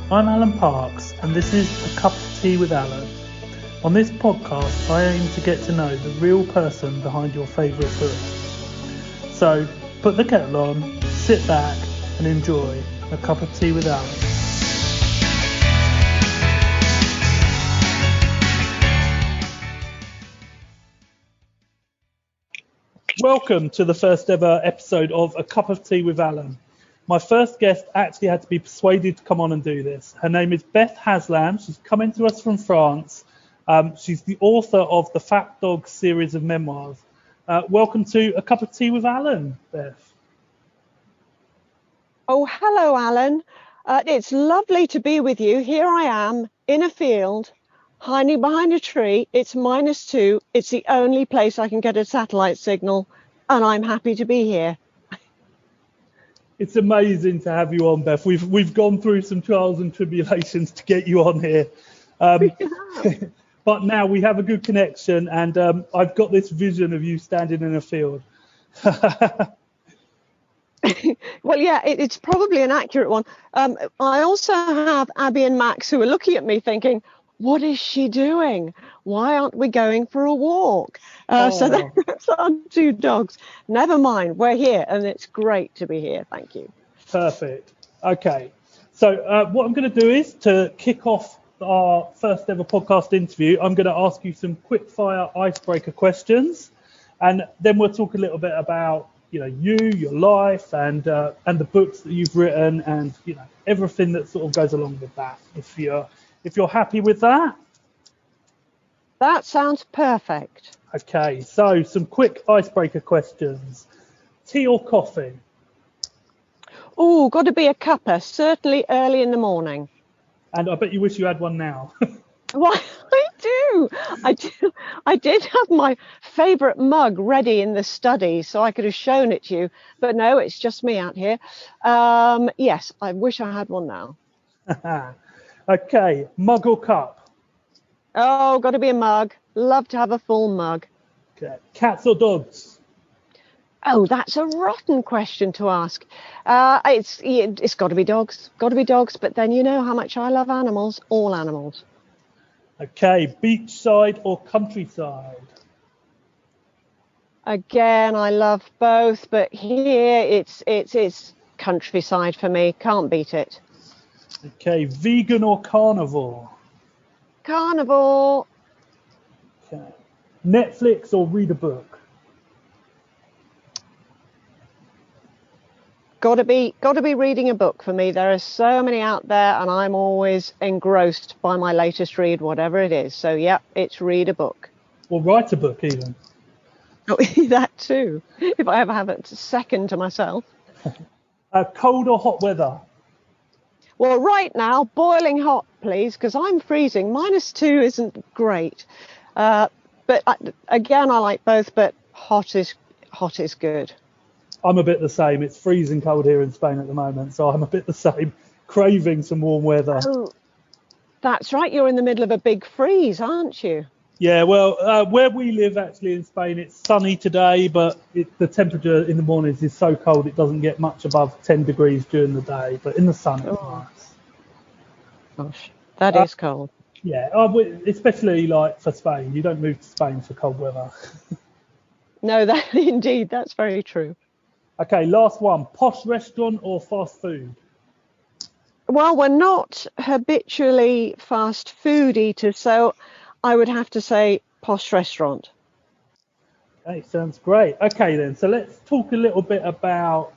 I'm Alan Parks, and this is A Cup of Tea with Alan. On this podcast, I aim to get to know the real person behind your favourite book. So, put the kettle on, sit back, and enjoy A Cup of Tea with Alan. Welcome to the first ever episode of A Cup of Tea with Alan. My first guest actually had to be persuaded to come on and do this. Her name is Beth Haslam. She's coming to us from France. She's the author of the Fat Dog series of memoirs. Welcome to A Cup of Tea with Alan, Beth. Oh, hello, Alan. It's lovely to be with you. Here I am in a field, hiding behind a tree. It's -2. It's the only place I can get a satellite signal, and I'm happy to be here. It's amazing to have you on, Beth. We've gone through some trials and tribulations to get you on here. But now we have a good connection, and I've got this vision of you standing in a field. Well, yeah, it's probably an accurate one. I also have Abby and Max who are looking at me thinking, what is she doing? Why aren't we going for a walk? So that's our two dogs. Never mind, we're here, and it's great to be here. Thank you. Perfect. Okay. So what I'm going to do is to kick off our first ever podcast interview, I'm going to ask you some quick fire icebreaker questions, and then we'll talk a little bit about you, your life, and the books that you've written, and everything that sort of goes along with that. If you're happy with that. That sounds perfect. Okay, so some quick icebreaker questions. Tea or coffee? Oh, got to be a cuppa, certainly early in the morning. And I bet you wish you had one now. Well, I do. I did have my favourite mug ready in the study, so I could have shown it to you. But no, it's just me out here. Yes, I wish I had one now. Okay, mug or cup? Oh, got to be a mug. Love to have a full mug. Okay, cats or dogs? Oh, that's a rotten question to ask. It's got to be dogs. Got to be dogs. But then you know how much I love animals. All animals. Okay, beachside or countryside? Again, I love both, but here it's countryside for me. Can't beat it. Okay, vegan or carnivore? Carnivore. Okay, Netflix or read a book? Got to be reading a book for me. There are so many out there, and I'm always engrossed by my latest read, whatever it is. So yeah, it's read a book. Or write a book even. Oh, that too. If I ever have a second to myself. Cold or hot weather? Well, right now, boiling hot, please, because I'm freezing. -2 isn't great. But again, I like both, but hot is good. I'm a bit the same. It's freezing cold here in Spain at the moment, so I'm a bit the same, craving some warm weather. Oh, that's right. You're in the middle of a big freeze, aren't you? Yeah, well, where we live actually in Spain, it's sunny today, but the temperature in the mornings is so cold it doesn't get much above 10 degrees during the day, but in the sun it's nice. Gosh, that is cold. Yeah, especially like for Spain. You don't move to Spain for cold weather. No, indeed, that's very true. Okay, last one. Posh restaurant or fast food? Well, we're not habitually fast food eaters, so I would have to say posh restaurant. Okay, sounds great. Okay, then. So let's talk a little bit about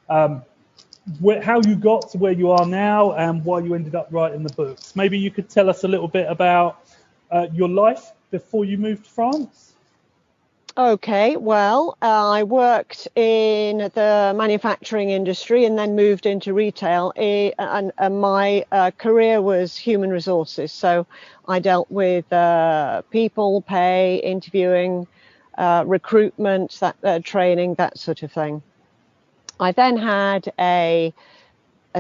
how you got to where you are now and why you ended up writing the books. Maybe you could tell us a little bit about your life before you moved to France. Okay, well, I worked in the manufacturing industry and then moved into retail, and my career was human resources. So I dealt with people, pay, interviewing, recruitment, training, that sort of thing. I then had a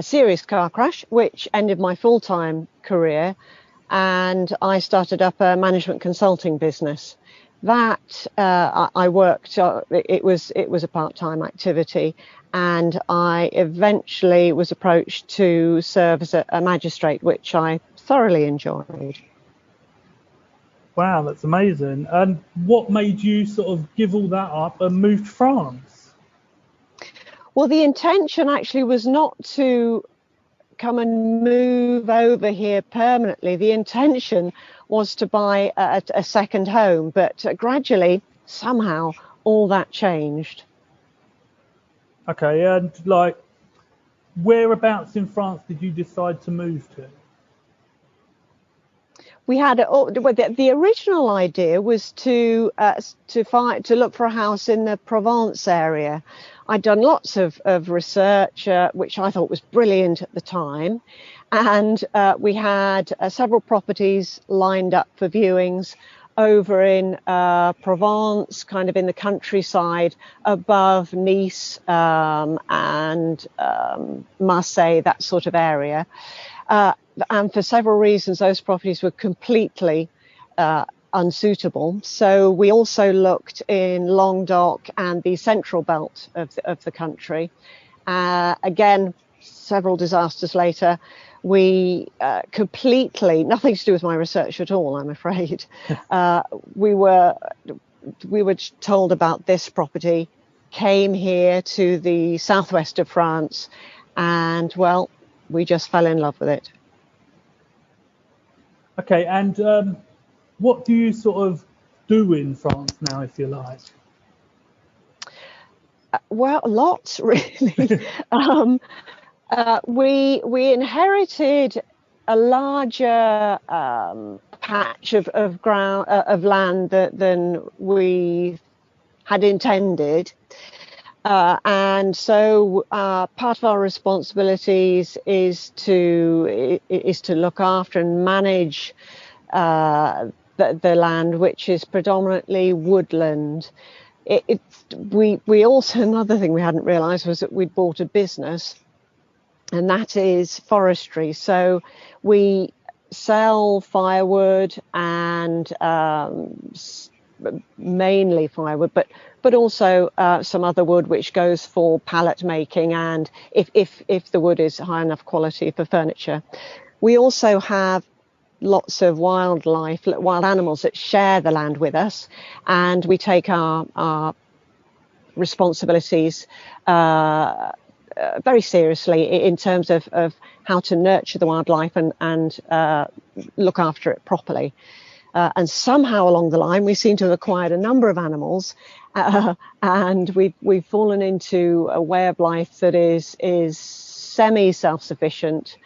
serious car crash, which ended my full-time career, and I started up a management consulting business. That I worked. It was a part-time activity, and I eventually was approached to serve as a magistrate, which I thoroughly enjoyed. Wow, that's amazing. And what made you sort of give all that up and move to France? Well, the intention actually was not to come and move over here permanently. The intention was to buy a second home, but gradually, somehow, all that changed. Okay, and like, whereabouts in France did you decide to move to? We had the original idea was to look for a house in the Provence area. I'd done lots of research, which I thought was brilliant at the time, and we had several properties lined up for viewings over in Provence, kind of in the countryside above Nice and Marseille, that sort of area. And for several reasons, those properties were completely unsuitable. So we also looked in Languedoc and the central belt of the country. Again, several disasters later, we completely, nothing to do with my research at all, I'm afraid. We were told about this property, came here to the southwest of France, and well, we just fell in love with it. Okay, and what do you sort of do in France now, if you like? Well, lots really. We inherited a larger patch of ground of land than we had intended. And so part of our responsibilities is to look after and manage the land, which is predominantly woodland. We also, another thing we hadn't realised was that we'd bought a business, and that is forestry. So we sell firewood and mainly firewood, but also some other wood which goes for pallet making, and if the wood is high enough quality for furniture. We also have lots of wild animals that share the land with us, and we take our responsibilities very seriously in terms of how to nurture the wildlife and look after it properly. And somehow along the line, we seem to have acquired a number of animals, and we've fallen into a way of life that is semi-self-sufficient.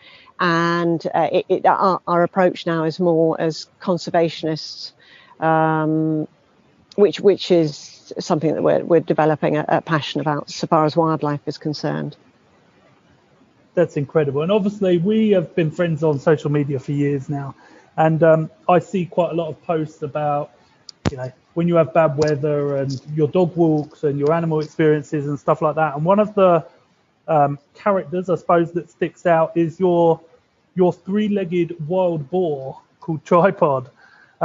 And our approach now is more as conservationists, which is something that we're developing a passion about so far as wildlife is concerned. That's incredible. And obviously, we have been friends on social media for years now. And I see quite a lot of posts about, when you have bad weather and your dog walks and your animal experiences and stuff like that. And one of the characters, I suppose, that sticks out is your three-legged wild boar called Tripod.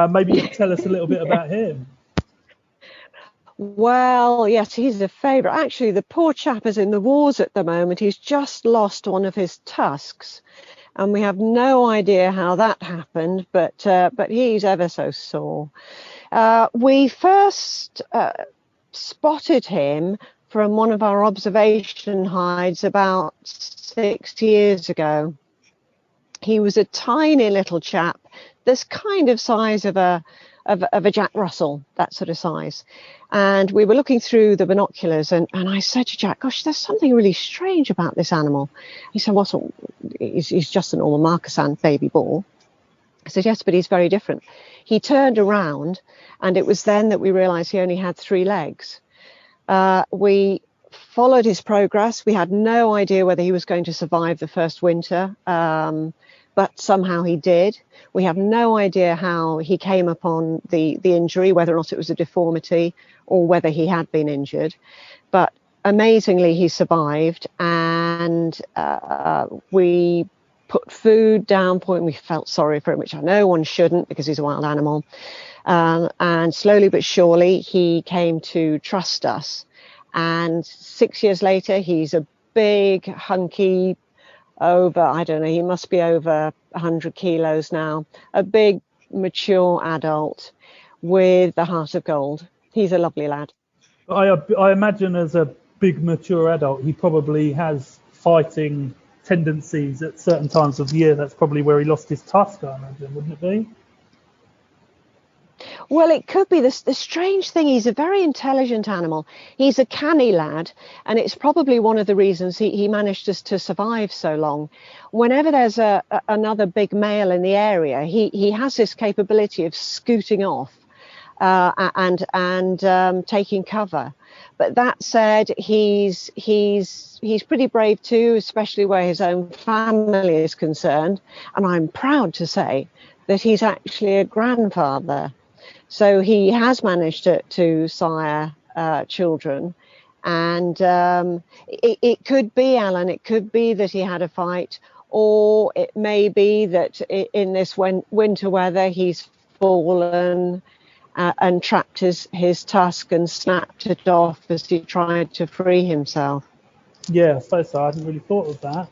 Maybe you could tell us a little bit about him. Well, yes, he's a favourite. Actually, the poor chap is in the wars at the moment. He's just lost one of his tusks, and we have no idea how that happened, but he's ever so sore. We first spotted him from one of our observation hides about 6 years ago. He was a tiny little chap, this kind of size of a Jack Russell, that sort of size. And we were looking through the binoculars, and I said to Jack, gosh, there's something really strange about this animal. He said, well, he's just a normal Marcassin baby boar. I said, yes, but he's very different. He turned around, and it was then that we realized he only had 3 legs. We followed his progress. We had no idea whether he was going to survive the first winter, but somehow he did. We have no idea how he came upon the injury, whether or not it was a deformity or whether he had been injured. But amazingly, he survived, and we put food down for him. We felt sorry for him, which I know one shouldn't because he's a wild animal. And slowly but surely, he came to trust us. And 6 years later, he's a big, hunky, I don't know, he must be over 100 kilos now, a big, mature adult with the heart of gold. He's a lovely lad. I imagine as a big, mature adult, he probably has fighting tendencies at certain times of the year. That's probably where he lost his tusk, I imagine, wouldn't it be? Well, it could be. The strange thing, he's a very intelligent animal. He's a canny lad, and it's probably one of the reasons he managed to survive so long. Whenever there's another big male in the area, he has this capability of scooting off and taking cover. But that said, he's pretty brave too, especially where his own family is concerned. And I'm proud to say that he's actually a grandfather. So he has managed to sire children. And it could be, Alan, it could be that he had a fight, or it may be that in this winter weather he's fallen and trapped his tusk and snapped it off as he tried to free himself. Yeah, so I hadn't really thought of that.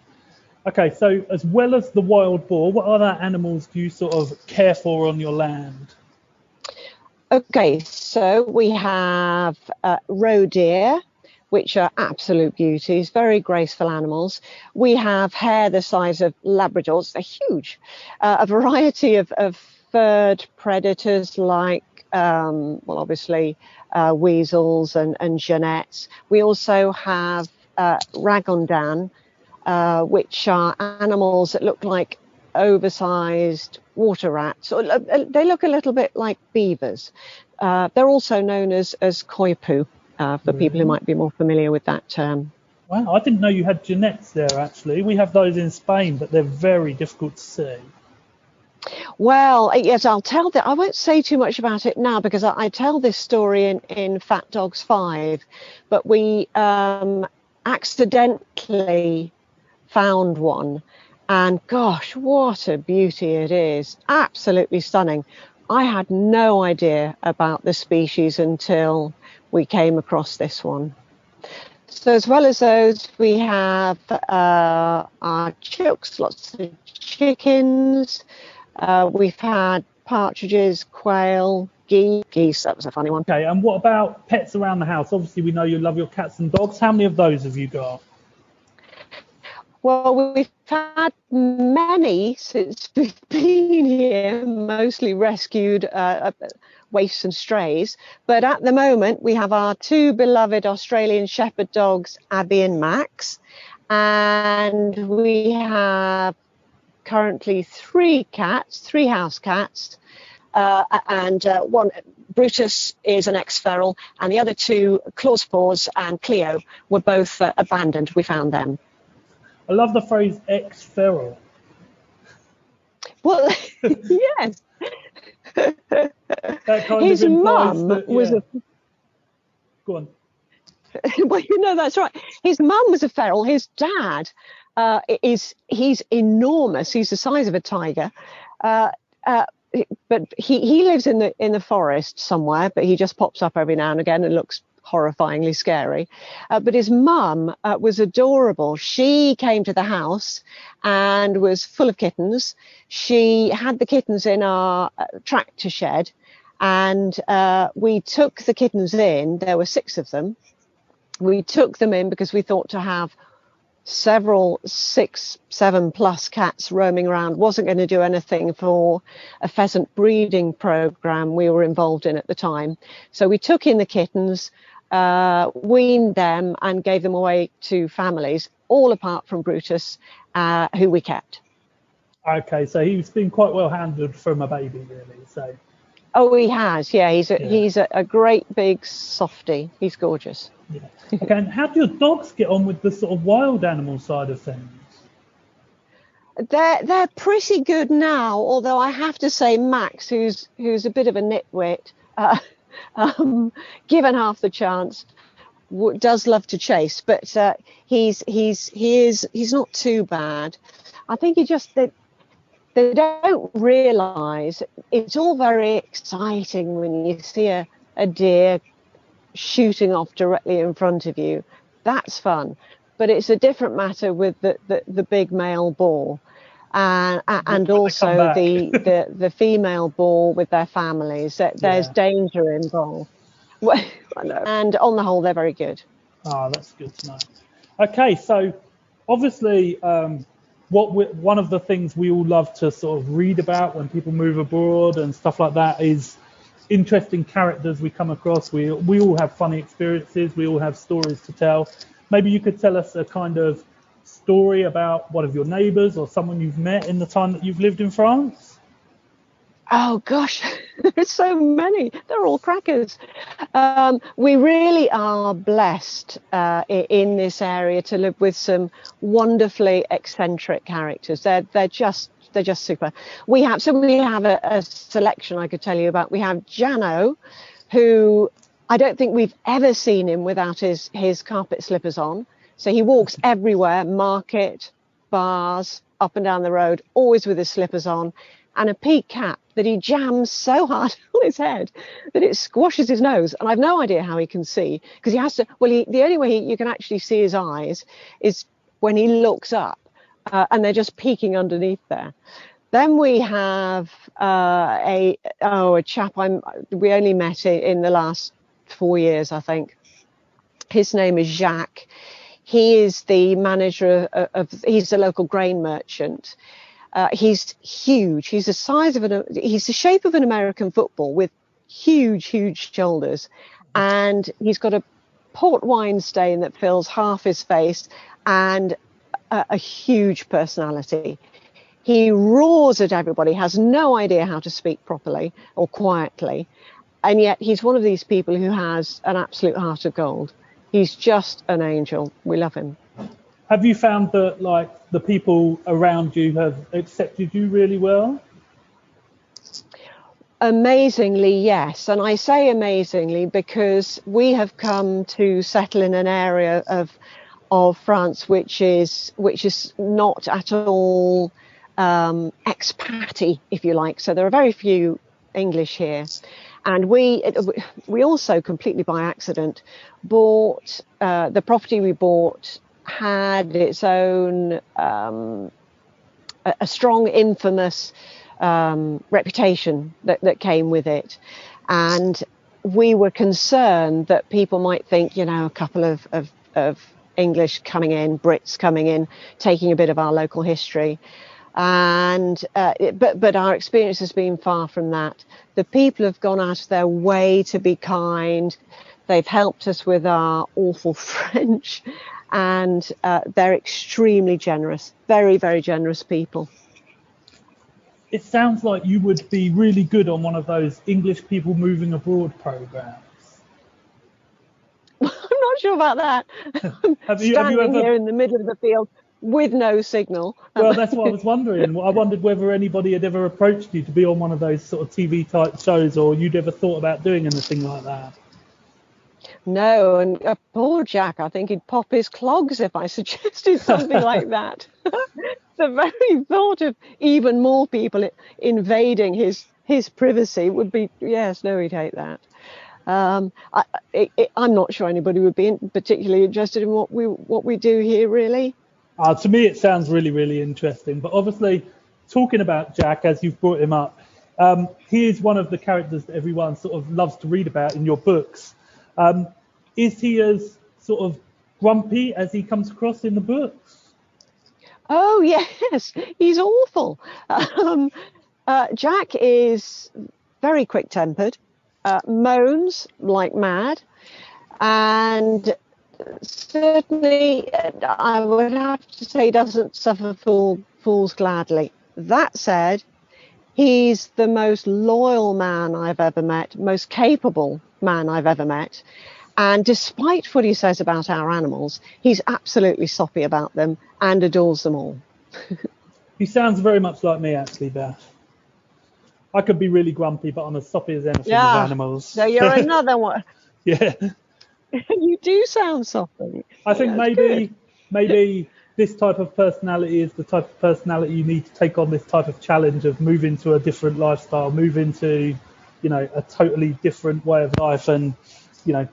Okay, so as well as the wild boar, what other animals do you sort of care for on your land? Okay, so we have roe deer, which are absolute beauties, very graceful animals. We have hare the size of Labradors, they're huge. A variety of furred predators like, obviously, weasels and genets. We also have ragondan, which are animals that look like oversized water rats. They look a little bit like beavers. They're also known as koipu, for people who might be more familiar with that term. Wow, I didn't know you had genets there, actually. We have those in Spain, but they're very difficult to see. Well, yes, I'll tell that. I won't say too much about it now because I tell this story in Fat Dogs 5, but we accidentally found one. And gosh, what a beauty it is. Absolutely stunning. I had no idea about the species until we came across this one. So as well as those, we have our chooks, lots of chickens. We've had partridges, quail, geese. That was a funny one. Okay, and what about pets around the house? Obviously, we know you love your cats and dogs. How many of those have you got? Well, we've had many since we've been here, mostly rescued waifs and strays. But at the moment, we have our two beloved Australian Shepherd dogs, Abby and Max. And we have currently three house cats. And one, Brutus, is an ex-feral. And the other two, Claw's Paws and Cleo, were both abandoned. We found them. I love the phrase ex-feral. Well, yes. That kind His of mum that, yeah. was a... Go on. Well, that's right. His mum was a feral. His dad he's enormous. He's the size of a tiger. But he lives in the forest somewhere, but he just pops up every now and again and looks horrifyingly scary. But his mum was adorable. She came to the house and was full of kittens. She had the kittens in our tractor shed, and we took the kittens in. There were 6 of them. We took them in because we thought to have several 6, 7 plus cats roaming around wasn't going to do anything for a pheasant breeding program we were involved in at the time. So we took in the kittens, weaned them and gave them away to families, all apart from Brutus, who we kept. Okay, so he's been quite well handled from a baby, really. So. Oh, he has. Yeah, he's a great big softie. He's gorgeous. Yeah. Okay, and how do your dogs get on with the sort of wild animal side of things? They're pretty good now, although I have to say Max, who's a bit of a nitwit, given half the chance, does love to chase, but he's not too bad. I think they don't realise it's all very exciting when you see a deer shooting off directly in front of you. That's fun, but it's a different matter with the big male boar, and also the female boar with their families. There's danger involved. Well, I know. And on the whole, they're very good. Oh, that's good to know. Okay, so obviously, one of the things we all love to sort of read about when people move abroad and stuff like that is interesting characters we come across. We all have funny experiences. We all have stories to tell. Maybe you could tell us a kind of story about one of your neighbours or someone you've met in the time that you've lived in France. Oh gosh, there's so many. They're all crackers. We really are blessed in this area to live with some wonderfully eccentric characters. They're just super. We have a selection I could tell you about. We have Jano, who I don't think we've ever seen him without his carpet slippers on. So he walks everywhere, market, bars, up and down the road, always with his slippers on, and a peak cap that he jams so hard on his head that it squashes his nose. And I've no idea how he can see, because he has to. Well, the only way you can actually see his eyes is when he looks up, and they're just peeking underneath there. Then we have a chap we only met in the last 4 years, I think. His name is Jacques. He is the manager he's a local grain merchant. He's huge. He's the shape of an American football with huge shoulders. And he's got a port wine stain that fills half his face and a huge personality. He roars at everybody, has no idea how to speak properly or quietly. And yet he's one of these people who has an absolute heart of gold. He's just an angel. We love him. Have you found that, like, the people around you have accepted you really well? Amazingly, yes. And I say amazingly because we have come to settle in an area of France which is not at all expat-y, if you like. So there are very few English here. And we also, completely by accident, bought the property we bought had its own a strong, infamous reputation that came with it. And we were concerned that people might think, a couple of English coming in, Brits coming in, taking a bit of our local history. And but our experience has been far from that. The people have gone out of their way to be kind. They've helped us with our awful French, and they're extremely generous, very, very generous people. It sounds like you would be really good on one of those English people moving abroad programs. I'm not sure about that. Have you ever here in the middle of the field with no signal? Well, that's what I was wondering. I wondered whether anybody had ever approached you to be on one of those sort of TV type shows, or you'd ever thought about doing anything like that. No, and poor Jack, I think he'd pop his clogs if I suggested something like that. The very thought of even more people invading his privacy would be, yes, no, he'd hate that. I'm not sure anybody would be particularly interested in what we do here, really. To me, it sounds really, really interesting. But obviously, talking about Jack, as you've brought him up, he is one of the characters that everyone sort of loves to read about in your books. Is he as sort of grumpy as he comes across in the books? Oh, yes, he's awful. Jack is very quick-tempered, moans like mad, and certainly I would have to say doesn't suffer fools gladly. That said, he's the most loyal man I've ever met, most capable man I've ever met. And despite what he says about our animals, he's absolutely soppy about them and adores them all. He sounds very much like me, actually, Beth. I could be really grumpy, but I'm as soppy as anything with animals. So you're another one. Yeah. You do sound soppy. I think maybe this type of personality is the type of personality you need to take on this type of challenge of move into a different lifestyle, move into, a totally different way of life, and,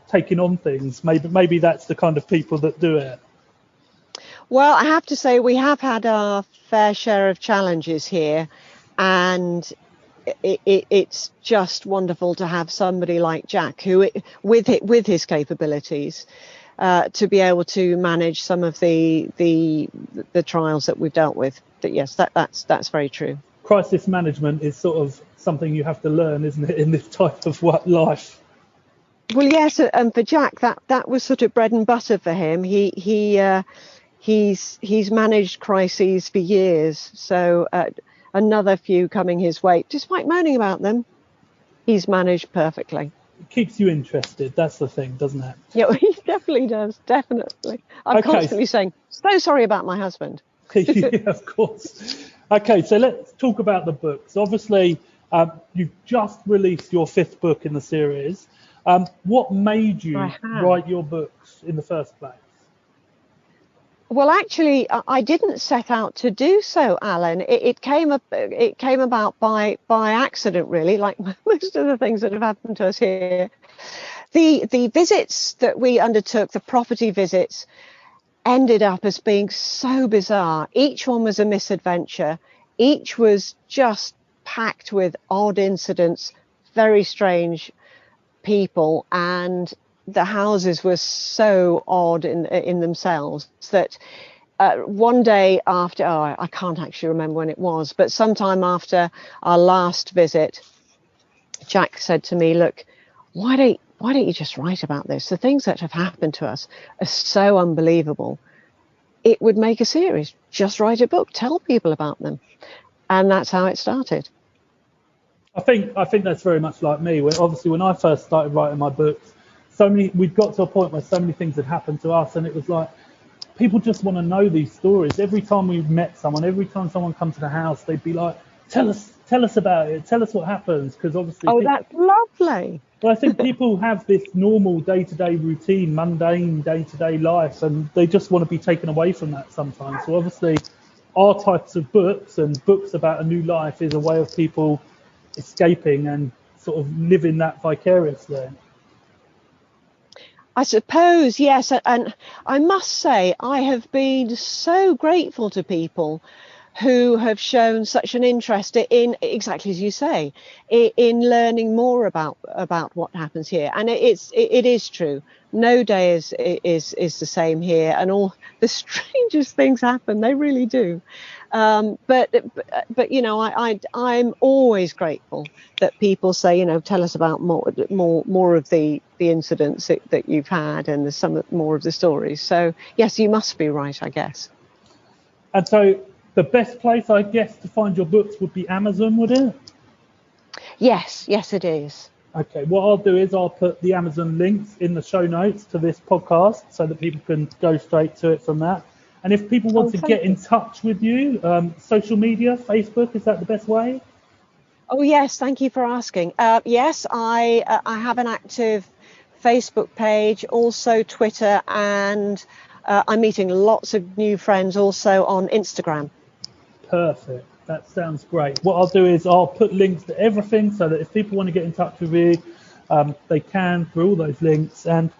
taking on things. Maybe that's the kind of people that do it. Well, I have to say we have had our fair share of challenges here, and it's just wonderful to have somebody like Jack, who, with his capabilities, to be able to manage some of the trials that we've dealt with. But yes, that's very true. Crisis management is sort of something you have to learn, isn't it, in this type of life? Well, yes, and for Jack, that was sort of bread and butter for him. He's managed crises for years, so another few coming his way, despite moaning about them, he's managed perfectly. It keeps you interested, that's the thing, doesn't it? Yeah, he definitely does, definitely. I'm constantly saying, so sorry about my husband. Yeah, of course. Okay, so let's talk about the books. Obviously, you've just released your 5th book in the series. What made you write your books in the first place? Well, actually, I didn't set out to do so, Alan. It came about by accident, really, like most of the things that have happened to us here. The visits that we undertook, the property visits, ended up as being so bizarre. Each one was a misadventure. Each was just packed with odd incidents, very strange people, and the houses were so odd in themselves that one day after, I can't actually remember when it was, but sometime after our last visit, Jack said to me, look, why don't you just write about this? The things that have happened to us are so unbelievable. It would make a series. Just write a book, tell people about them. And that's how it started. I think that's very much like me. Obviously, when I first started writing my books, we'd got to a point where so many things had happened to us, and it was like, people just want to know these stories. Every time we met someone, every time someone comes to the house, they'd be like, tell us about it, tell us what happens, because obviously that's lovely. But I think people have this normal day-to-day routine, mundane day-to-day life, and they just want to be taken away from that sometimes. So obviously our types of books and books about a new life is a way of people escaping and sort of living that vicariously. I suppose, yes. And I must say, I have been so grateful to people who have shown such an interest in, exactly as you say, in learning more about what happens here. And it is true. No day is the same here, and all the strangest things happen. They really do. But I'm always grateful that people say, tell us about more of the incidents that you've had, and some more of the stories. So yes, you must be right, I guess. And so the best place, I guess, to find your books would be Amazon, would it? Yes, it is. Okay, what I'll do is I'll put the Amazon links in the show notes to this podcast so that people can go straight to it from that. And if people want to get in touch with you, social media, Facebook, is that the best way? Oh, yes, thank you for asking. Yes, I have an active Facebook page, also Twitter, and I'm meeting lots of new friends also on Instagram. Perfect. That sounds great. What I'll do is I'll put links to everything so that if people want to get in touch with you, they can through all those links. And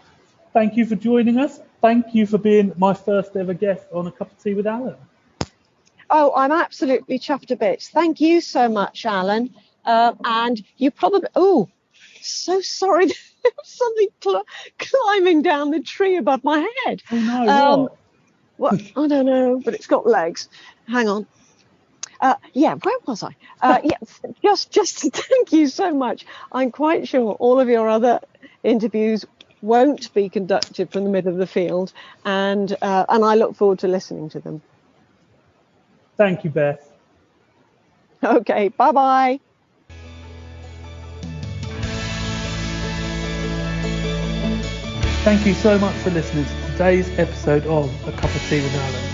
thank you for joining us. Thank you for being my first ever guest on A Cup of Tea with Alan. Oh, I'm absolutely chuffed to bits. Thank you so much, Alan. And you probably... Oh, so sorry. There was something climbing down the tree above my head. Oh, no, what? I don't know, but it's got legs. Hang on. Where was I? Just thank you so much. I'm quite sure all of your other interviews won't be conducted from the middle of the field, and I look forward to listening to them. Thank you, Beth. Okay, bye-bye. Thank you so much for listening to today's episode of A Cup of Tea with Alan.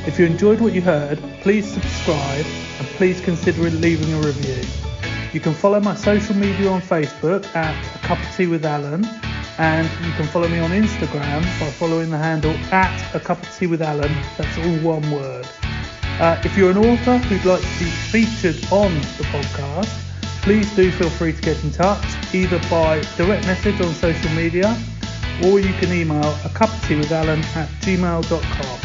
If you enjoyed what you heard, please subscribe and please consider leaving a review. You can follow my social media on Facebook at A Cup of Tea with Alan, And you can follow me on Instagram by following the handle @acupofteawithalan. That's all one word. If you're an author who'd like to be featured on the podcast, please do feel free to get in touch, either by direct message on social media, or you can email acupofteawithalan@gmail.com.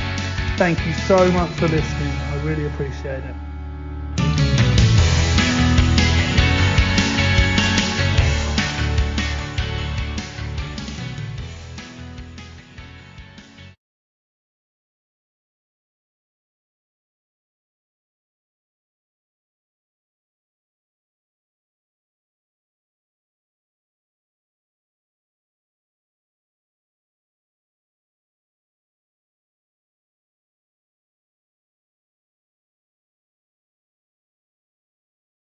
Thank you so much for listening. I really appreciate it.